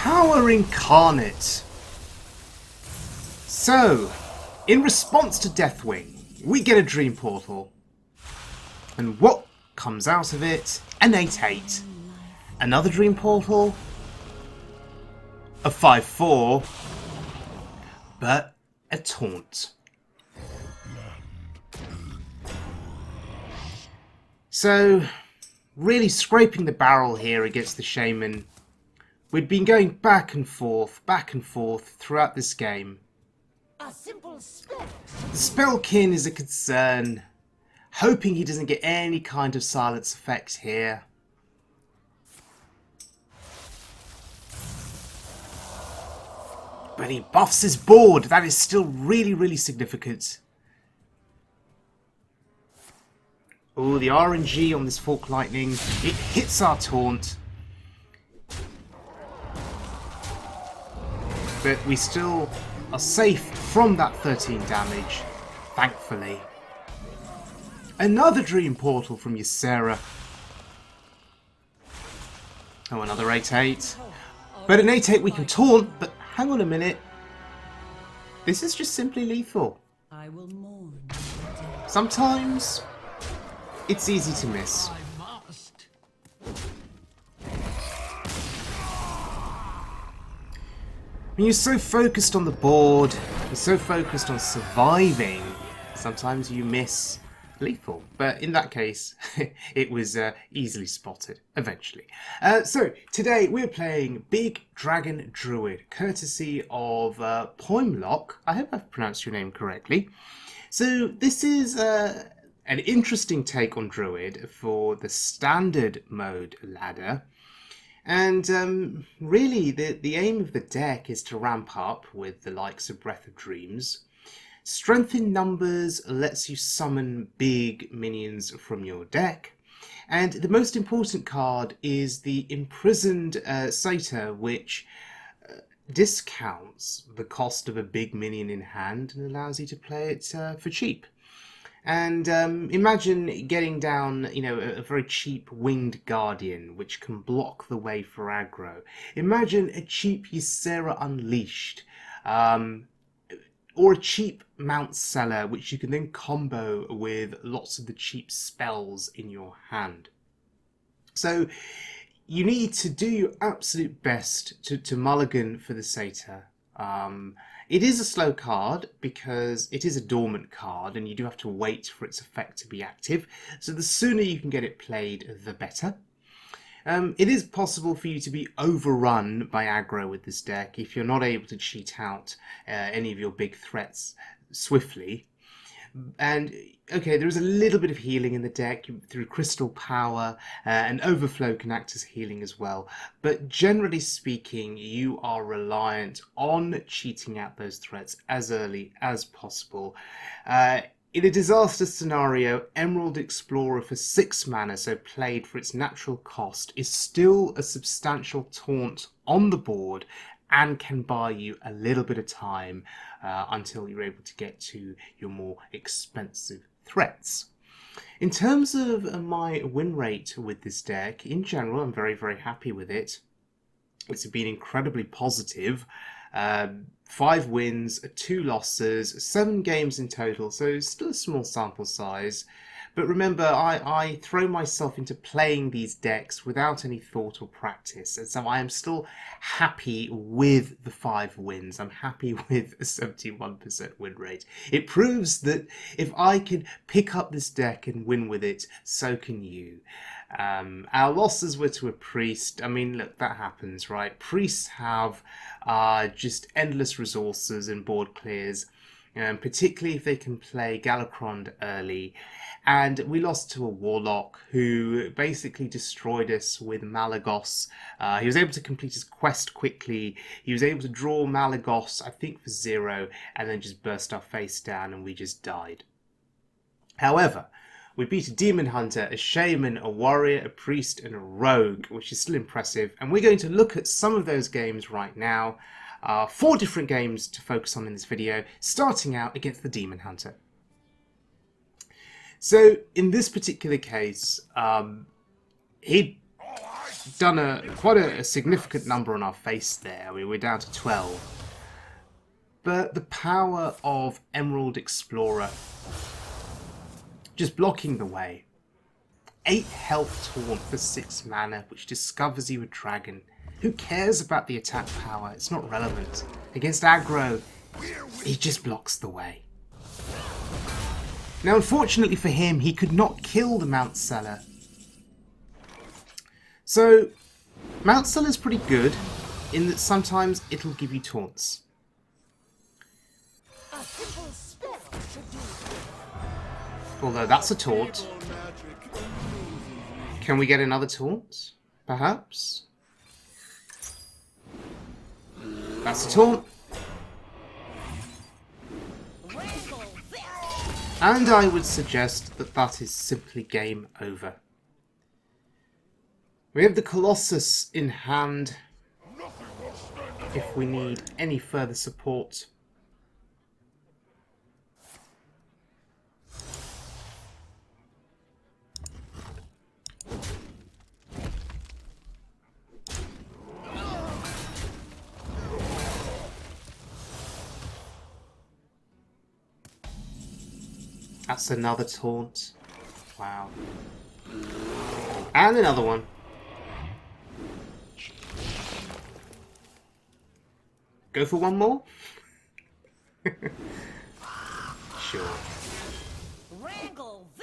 Power Incarnate. So, in response to Deathwing, we get a Dream Portal. And what comes out of it? An 8/8. Another Dream Portal. A 5/4. But a Taunt. So, really scraping the barrel here against the Shaman. We'd been going back and forth throughout this game. A simple spell. The Spellkin is a concern. Hoping he doesn't get any kind of silence effect here. But he buffs his board. That is still really, really significant. Oh, the RNG on this Fork Lightning. It hits our taunt. But we still are safe from that 13 damage, thankfully. Another Dream Portal from Ysera. Oh, another 8/8. But an 8/8 we can taunt, but hang on a minute. This is just simply lethal. I will mourn. Sometimes it's easy to miss. When you're so focused on the board, you're so focused on surviving, sometimes you miss lethal. But in that case, it was easily spotted, eventually. So, today we're playing Big Dragon Druid, courtesy of Poimlok. I hope I've pronounced your name correctly. So, this is an interesting take on Druid for the standard mode ladder. And really, the aim of the deck is to ramp up with the likes of Breath of Dreams. Strength in numbers lets you summon big minions from your deck. And the most important card is the Imprisoned Satyr, which discounts the cost of a big minion in hand and allows you to play it for cheap. And imagine getting down, a very cheap Winged Guardian, which can block the way for aggro. Imagine a cheap Ysera Unleashed, or a cheap Mount Seller, which you can then combo with lots of the cheap spells in your hand. So you need to do your absolute best to mulligan for the Satyr. It is a slow card because it is a dormant card and you do have to wait for its effect to be active. So the sooner you can get it played, the better. It is possible for you to be overrun by aggro with this deck if you're not able to cheat out any of your big threats swiftly. And okay, there is a little bit of healing in the deck through Crystal Power, and Overflow can act as healing as well. But generally speaking, you are reliant on cheating out those threats as early as possible. In a disaster scenario, Emerald Explorer for 6 mana, so played for its natural cost, is still a substantial taunt on the board and can buy you a little bit of time until you're able to get to your more expensive threats. In terms of my win rate with this deck, in general, I'm very, very happy with it. It's been incredibly positive. 5 wins, 2 losses, 7 games in total, so still a small sample size. But remember, I throw myself into playing these decks without any thought or practice, and so I am still happy with the 5 wins. I'm happy with a 71% win rate. It proves that if I can pick up this deck and win with it, so can you. Our losses were to a priest. I mean, look, that happens, right? Priests have just endless resources and board clears, particularly if they can play Galakron early. And we lost to a Warlock who basically destroyed us with Malagos. He was able to complete his quest quickly. He was able to draw Malagos, I think, for 0, and then just burst our face down and we just died. However, we beat a Demon Hunter, a Shaman, a Warrior, a Priest, and a Rogue, which is still impressive. And we're going to look at some of those games right now. 4 different games to focus on in this video, starting out against the Demon Hunter. So, in this particular case, he done quite a significant number on our face there. I mean, we're down to 12. But the power of Emerald Explorer just blocking the way. 8 health taunt for 6 mana, which discovers you a dragon. Who cares about the attack power? It's not relevant. Against aggro, he just blocks the way. Now, unfortunately for him, he could not kill the Mount Seller. So, Mount Seller's pretty good in that sometimes it'll give you taunts. A simple spell should do it. Although that's a taunt. Can we get another taunt? Perhaps? That's a taunt. And I would suggest that that is simply game over. We have the Colossus in hand if we need any further support. That's another taunt. Wow. And another one. Go for one more? Sure.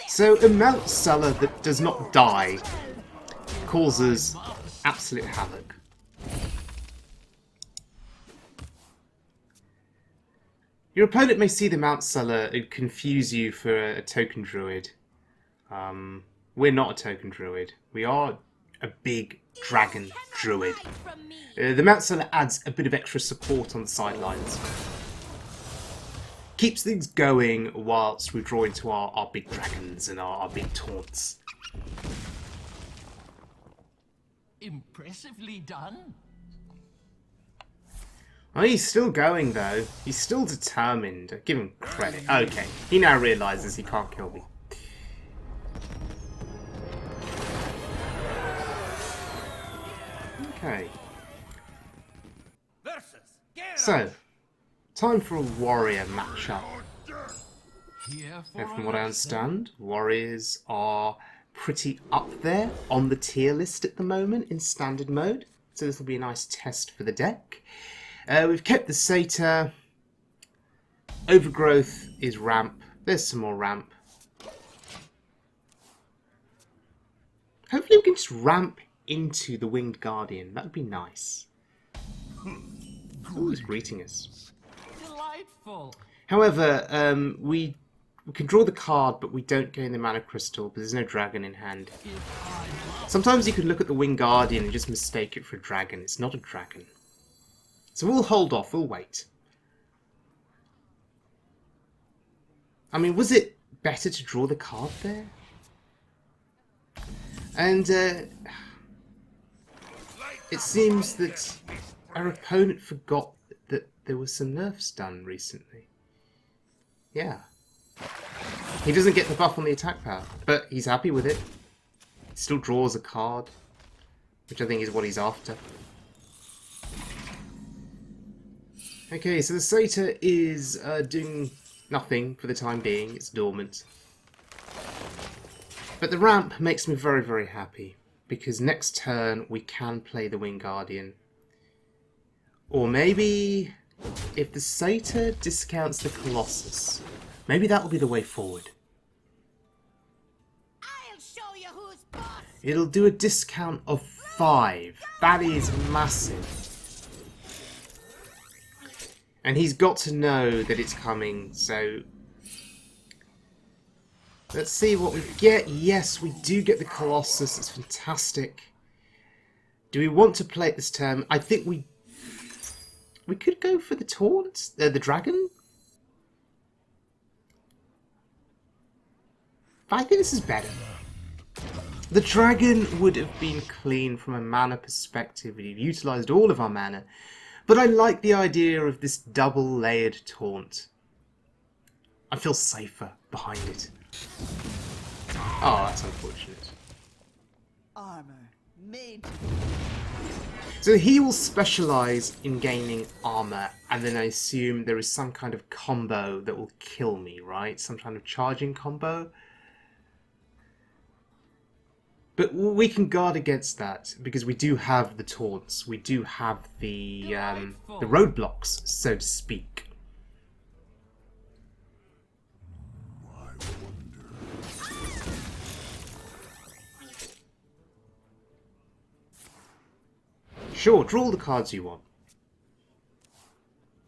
So a Mount Seller that does not die causes absolute havoc. Your opponent may see the Mount Seller and confuse you for a token druid. We're not a token druid. We are a big dragon druid. The Mount Seller adds a bit of extra support on the sidelines. Keeps things going whilst we draw into our big dragons and our big taunts. Impressively done. Oh, he's still going though. He's still determined. Give him credit. Okay, he now realises he can't kill me. Okay. So, time for a warrior matchup. And from what I understand, warriors are pretty up there on the tier list at the moment in standard mode. So this will be a nice test for the deck. We've kept the Satyr. Overgrowth is ramp. There's some more ramp. Hopefully we can just ramp into the Winged Guardian. That would be nice. Oh, he's greeting us. Delightful. However, we can draw the card, but we don't gain the mana crystal, but there's no dragon in hand. Sometimes you could look at the Winged Guardian and just mistake it for a dragon. It's not a dragon. So we'll hold off, we'll wait. I mean, was it better to draw the card there? And it seems that our opponent forgot that there were some nerfs done recently. Yeah. He doesn't get the buff on the attack power, but he's happy with it. He still draws a card, which I think is what he's after. Okay, so the Satyr is doing nothing for the time being. It's dormant. But the ramp makes me very, very happy, because next turn we can play the Winged Guardian. Or maybe if the Satyr discounts the Colossus, maybe that will be the way forward. I'll show you who's boss. It'll do a discount of 5. That is massive. And he's got to know that it's coming, so let's see what we get. Yes, we do get the Colossus. It's fantastic. Do we want to play it this turn? I think we could go for the taunt, the dragon. But I think this is better. The dragon would have been clean from a mana perspective. We'd have utilised all of our mana. But I like the idea of this double-layered taunt. I feel safer behind it. Oh, that's unfortunate. Armor made. So he will specialise in gaining armour, and then I assume there is some kind of combo that will kill me, right? Some kind of charging combo. But we can guard against that, because we do have the taunts. We do have the roadblocks, so to speak. Sure, draw all the cards you want.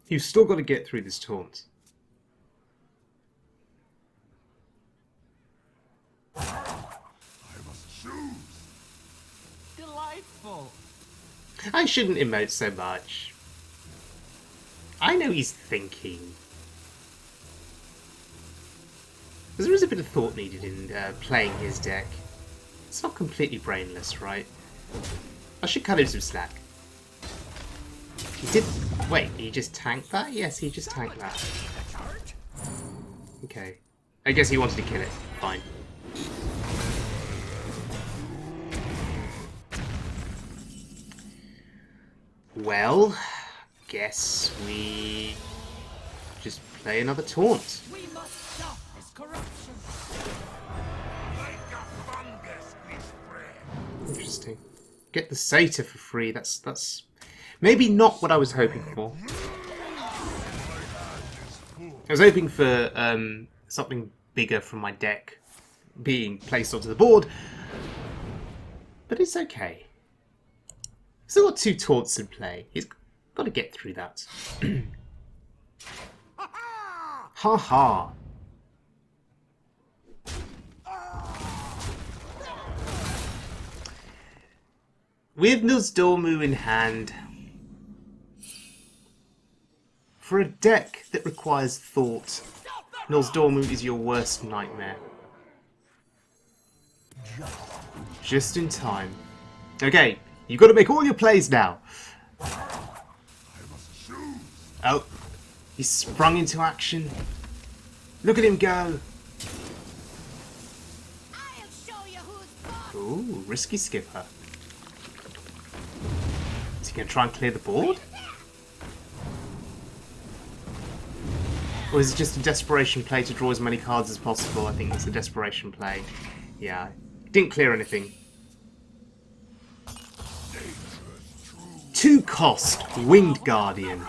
You've still got to get through this taunt. Delightful. I shouldn't emote so much. I know he's thinking. Because there is a bit of thought needed in playing his deck. It's not completely brainless, right? I should cut him some slack. He did... Wait, he just tanked that? Yes, he just tanked that. Okay. I guess he wanted to kill it. Fine. Well, guess we just play another taunt. We must stop this corruption. Interesting. Get the Satyr for free. That's maybe not what I was hoping for. I was hoping for something bigger from my deck being placed onto the board, but it's okay. Still got 2 taunts in play. He's got to get through that. Ha ha. With Nozdormu in hand, for a deck that requires thought, Nozdormu is your worst nightmare. Just in time. Okay, you've got to make all your plays now. Oh, he sprung into action. Look at him go. I'll show you who's boss. Ooh, risky skipper. Is he going to try and clear the board? Or is it just a desperation play to draw as many cards as possible? I think it's a desperation play. Yeah, didn't clear anything. 2 cost, Winged Guardian.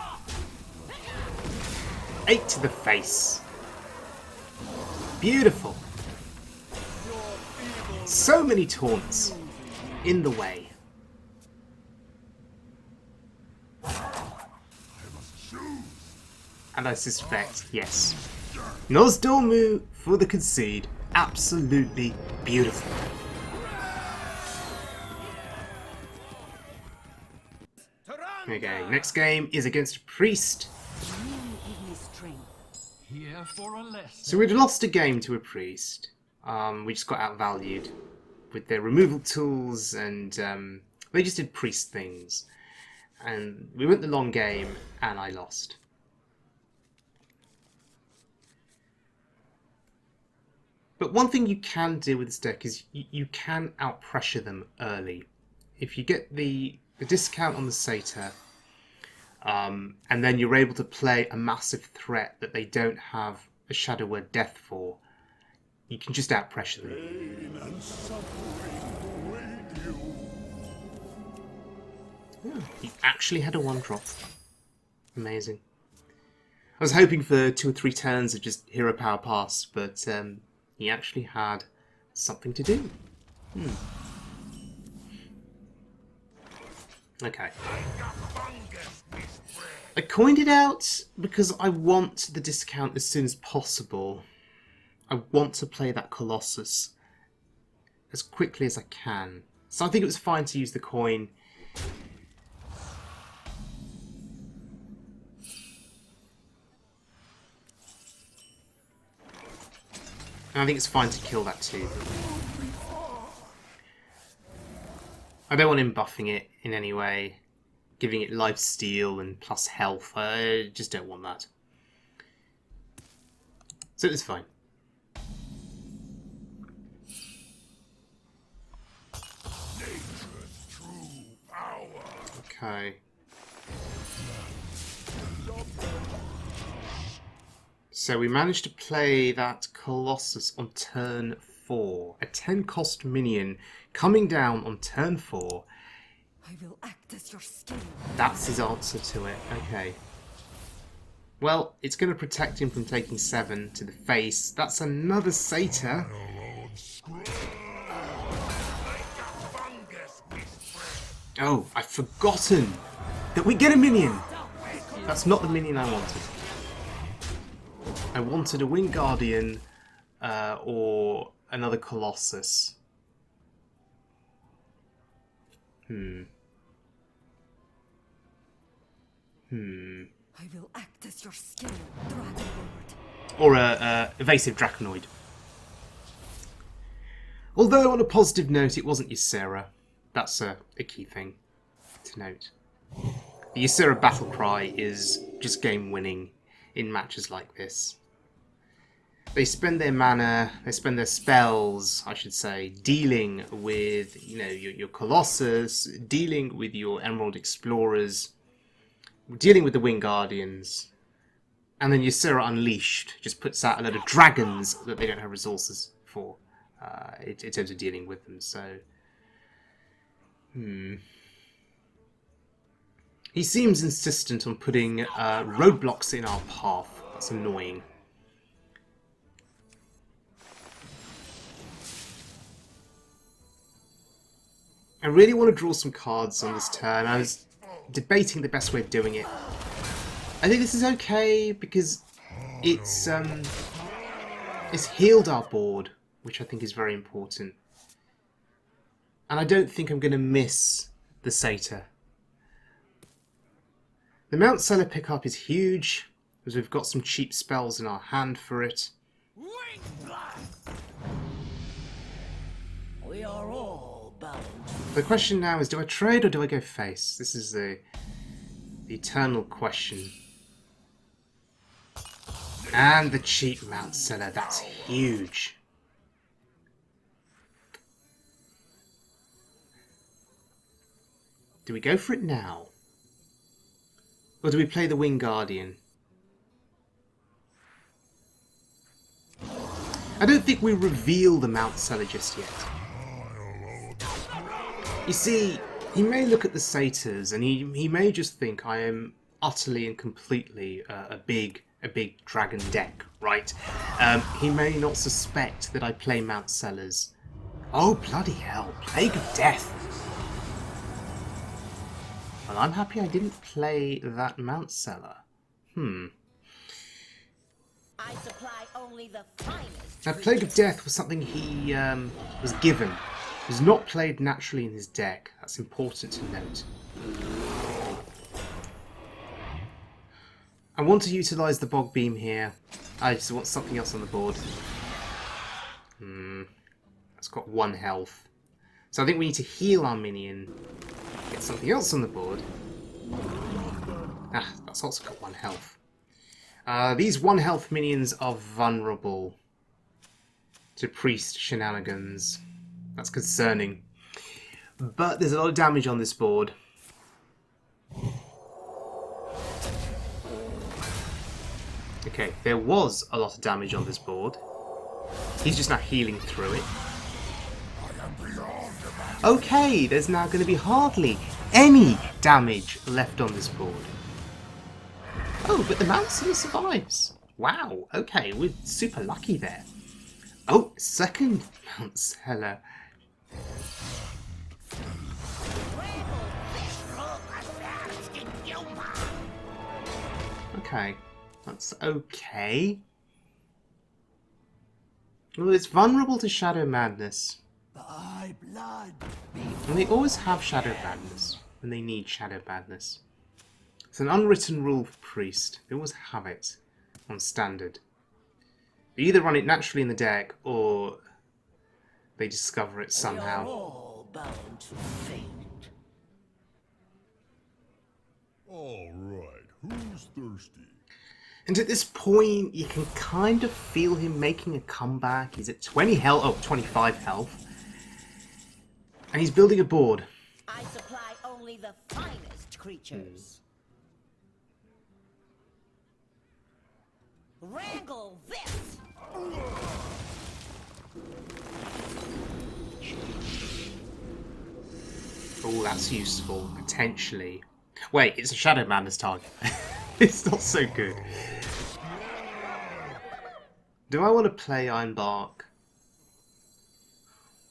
8 to the face. Beautiful. So many taunts in the way. And I suspect, yes, Nozdormu for the concede. Absolutely beautiful. Okay, next game is against a priest. Here for a lesson. So we'd lost a game to a priest. We just got outvalued with their removal tools, and they just did priest things. And we went the long game, and I lost. But one thing you can do with this deck is you can out-pressure them early. If you get the discount on the Satyr, and then you're able to play a massive threat that they don't have a Shadow Word Death for, you can just out-pressure them. Oh, he actually had a 1-drop. Amazing. I was hoping for 2 or 3 turns of just Hero Power Pass, but he actually had something to do. Okay. I coined it out because I want the discount as soon as possible. I want to play that Colossus as quickly as I can. So I think it was fine to use the coin. And I think it's fine to kill that too. I don't want him buffing it in any way, giving it lifesteal and plus health. I just don't want that. So it's fine. Okay. So we managed to play that Colossus on turn 4. A 10-cost minion coming down on turn 4. I will act as your skin. That's his answer to it. Okay. Well, it's going to protect him from taking 7 to the face. That's another Satyr. Oh, I've forgotten that we get a minion. That's not the minion I wanted. I wanted a Winged Guardian or another Colossus. I will act as your skin, Dragonlord. Or a evasive Draconoid. Although, on a positive note, it wasn't Ysera. That's a key thing to note. The Ysera battle cry is just game winning in matches like this. They spend their mana, they spend their spells, I should say, dealing with, you know, your Colossus, dealing with your Emerald Explorers, dealing with the Winged Guardians, and then Ysera Unleashed just puts out a load of dragons that they don't have resources for in terms of dealing with them. So, he seems insistent on putting roadblocks in our path. That's annoying. I really want to draw some cards on this turn. I was debating the best way of doing it. I think this is okay because it's healed our board, which I think is very important. And I don't think I'm going to miss the Satyr. The Mount Seller pickup is huge, because we've got some cheap spells in our hand for it. We are all bound. The question now is, do I trade or do I go face? This is the eternal question. And the cheap Mount Seller, that's huge. Do we go for it now? Or do we play the Winged Guardian? I don't think we reveal the Mount Seller just yet. You see, he may look at the Satyrs and he may just think I am utterly and completely a big dragon deck, right? He may not suspect that I play Mount Sellers. Oh, bloody hell. Plague of Death. Well, I'm happy I didn't play that Mount Seller. I supply only the finest. Now, Plague of Death was something he was given. It was not played naturally in his deck. That's important to note. I want to utilise the Bog Beam here. I just want something else on the board. It's got 1 health. So I think we need to heal our minion. Get something else on the board. Ah, that's also got 1 health. These 1 health minions are vulnerable to priest shenanigans. That's concerning. But there's a lot of damage on this board. Okay, there was a lot of damage on this board. He's just now healing through it. Okay, there's now going to be hardly any damage left on this board. Oh, but the Mount Seller survives. Wow, okay, we're super lucky there. Oh, second Mount Seller. Okay, that's okay. Well, it's vulnerable to Shadow Madness. And they always have Shadow Madness when they need Shadow Madness. It's an unwritten rule for Priest. They always have it on standard. They either run it naturally in the deck or they discover it somehow. All bound to fate. All right, who's thirsty? And at this point, you can kind of feel him making a comeback. He's at 20 health, oh, 25 health. And he's building a board. I supply only only the finest creatures. Wrangle this! Oh, that's useful, potentially. Wait, it's a Shadow Madness target. It's not so good. Do I want to play Ironbark?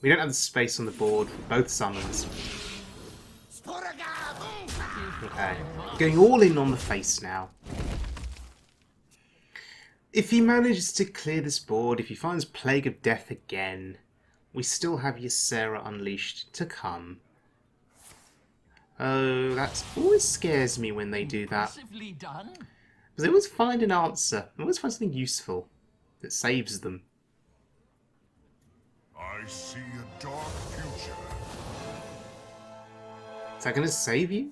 We don't have the space on the board for both summons. Okay, going all in on the face now. If he manages to clear this board, if he finds Plague of Death again, we still have Ysera Unleashed to come. Oh, that always scares me when they do that. Impressively done. Because they always find an answer. They always find something useful that saves them. I see a dark future. Is that going to save you?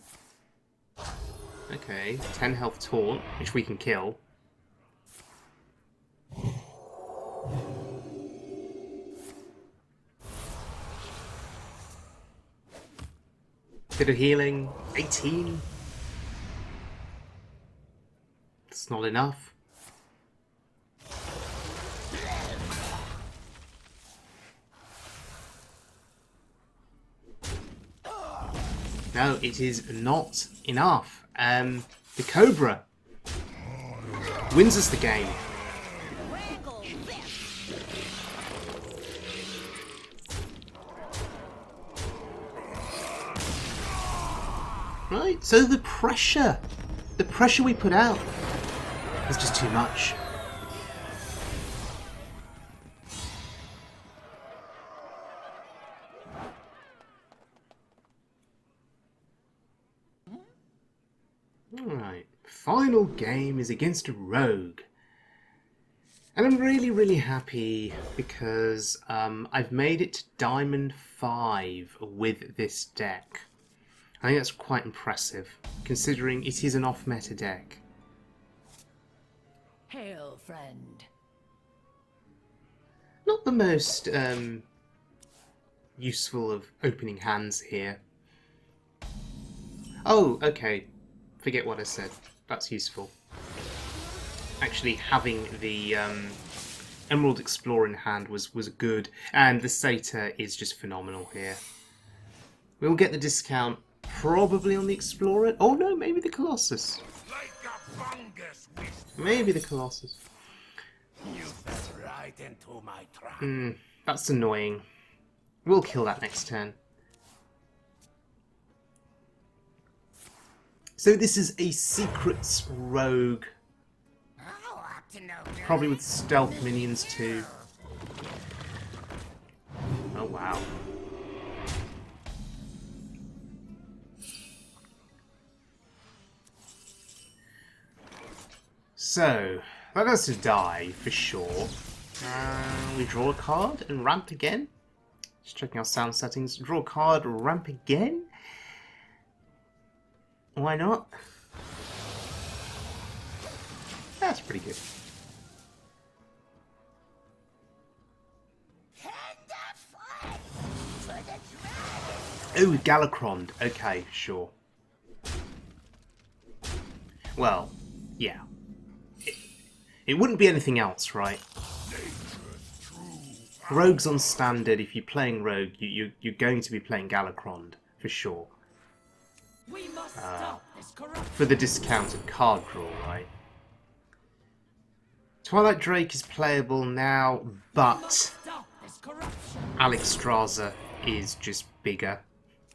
Okay, 10 health taunt, which we can kill. Bit of healing, 18. That's not enough. No, it is not enough. The Cobra wins us the game. Wrangle this! Right, so the pressure we put out is just too much. Alright, final game is against a rogue. And I'm really happy because I've made it to Diamond 5 with this deck. I think that's quite impressive, considering it is an off-meta deck. Hail, friend. Not the most useful of opening hands here. Oh, okay. Forget what I said. That's useful. Actually, having the Emerald Explorer in hand was good, and the Satyr is just phenomenal here. We'll get the discount probably on the Explorer. Oh no, maybe the Colossus. Like a fungus wisp. Maybe the Colossus. You fell right into my trap. That's annoying. We'll kill that next turn. So this is a Secrets Rogue. Probably with stealth minions too. Oh wow. So, that has to die for sure. We draw a card and ramp again. Just checking our sound settings. Draw a card, ramp again. Why not? That's pretty good. Oh, Galacrond. Okay, sure. Well, yeah. It wouldn't be anything else, right? Rogue's on standard. If you're playing Rogue, you're going to be playing Galacrond, for sure. We must stop this corruption. For the discounted card draw, right? Twilight Drake is playable now, but Stop this corruption. Alexstrasza is just bigger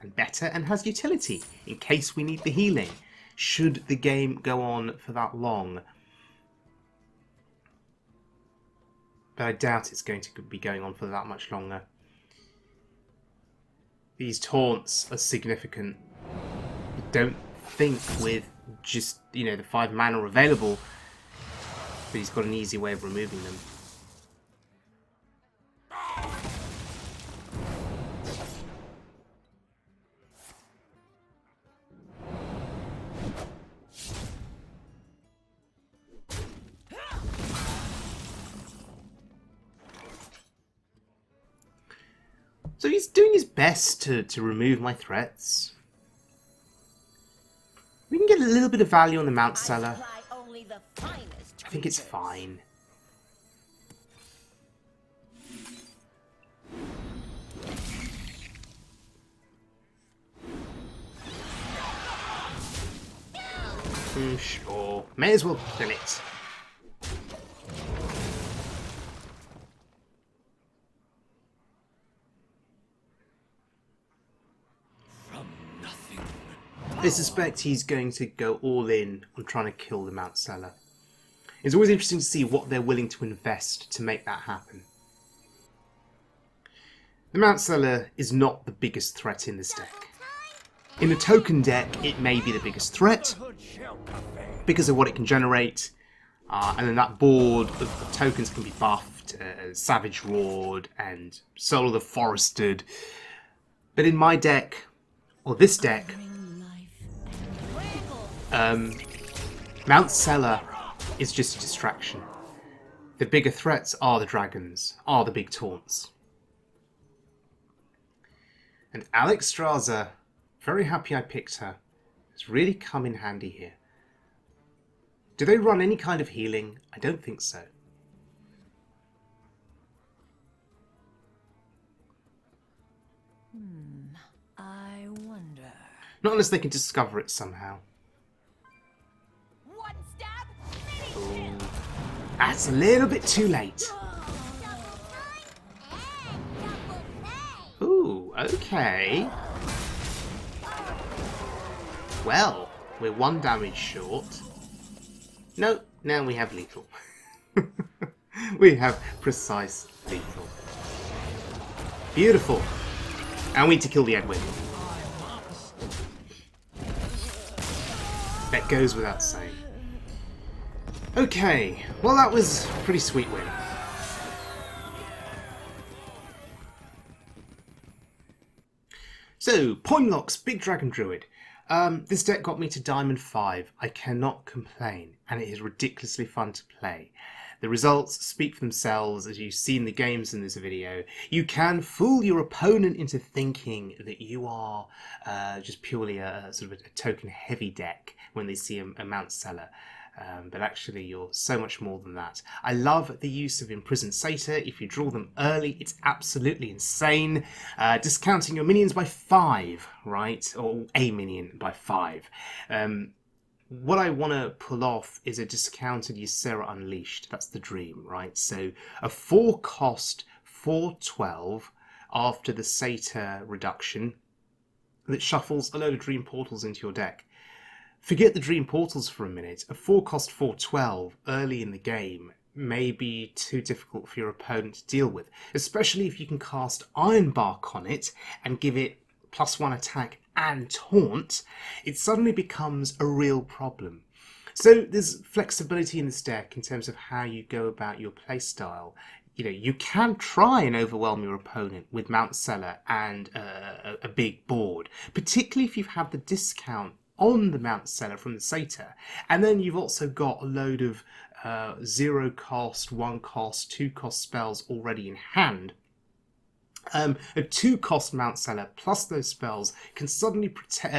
and better and has utility in case we need the healing, should the game go on for that long. But I doubt it's going to be going on for that much longer. These taunts are significant. I don't think with just, the 5 mana available, but he's got an easy way of removing them. So he's doing his best to remove my threats. little bit of value on the Mount Seller. Supply only the finest I think it's creatures. fine. Sure. May as well kill it. I suspect he's going to go all in on trying to kill the Mount Seller. It's always interesting to see what they're willing to invest to make that happen. The Mount Seller is not the biggest threat in this deck. In a token deck, it may be the biggest threat because of what it can generate, and then that board of tokens can be buffed, Savage Roared and Soul of the Forested. But in my deck, or this deck, Mount Seller is just a distraction. The bigger threats are the dragons, are the big taunts. And Alex Straza, very happy I picked her, has really come in handy here. Do they run any kind of healing? I don't think so. I wonder. Not unless they can discover it somehow. One stab, many kills. That's a little bit too late. Ooh, okay. Well, we're 1 damage short. No, now we have lethal. We have precise lethal. Beautiful. And we need to kill the Edwin. That goes without saying. Okay, well that was a pretty sweet win. So, Poimlok's Big Dragon Druid. This deck got me to Diamond 5. I cannot complain, and it is ridiculously fun to play. The results speak for themselves, as you see in the games in this video. You can fool your opponent into thinking that you are just purely a sort of a token-heavy deck when they see a Mount Seller. But actually you're so much more than that. I love the use of Imprisoned Satyr. If you draw them early, it's absolutely insane. Discounting your minions by 5, right? Or a minion by 5. What I want to pull off is a discounted Ysera Unleashed. That's the dream, right? So a 4-cost 4/12 after the Satyr reduction that shuffles a load of Dream Portals into your deck. Forget the Dream Portals for a minute. A 4-cost 4/12 early in the game may be too difficult for your opponent to deal with, especially if you can cast Ironbark on it and give it +1 attack and taunt. It suddenly becomes a real problem. So there's flexibility in this deck in terms of how you go about your playstyle. You know, you can try and overwhelm your opponent with Mount Seller and a big board, particularly if you have the discount on the Mount Seller from the Satyr, and then you've also got a load of 0-cost, 1-cost, 2-cost spells already in hand. A 2-cost Mount Seller plus those spells can suddenly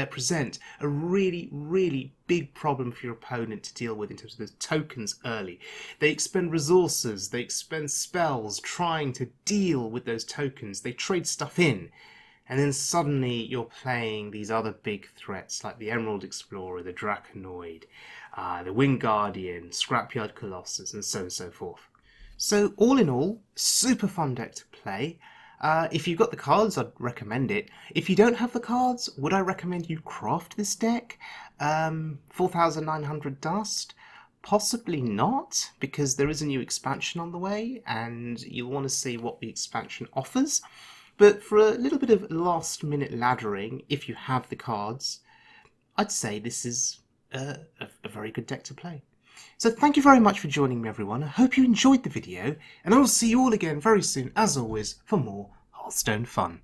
present a really, really big problem for your opponent to deal with in terms of those tokens early. They expend resources, they expend spells trying to deal with those tokens, they trade stuff in. And then suddenly you're playing these other big threats like the Emerald Explorer, the Draconoid, the Winged Guardian, Scrapyard Colossus, and so on and so forth. So all in all, super fun deck to play. If you've got the cards, I'd recommend it. If you don't have the cards, would I recommend you craft this deck? 4,900 dust? Possibly not, because there is a new expansion on the way, and you'll want to see what the expansion offers. But for a little bit of last-minute laddering, if you have the cards, I'd say this is a very good deck to play. So thank you very much for joining me, everyone. I hope you enjoyed the video, and I will see you all again very soon, as always, for more Hearthstone fun.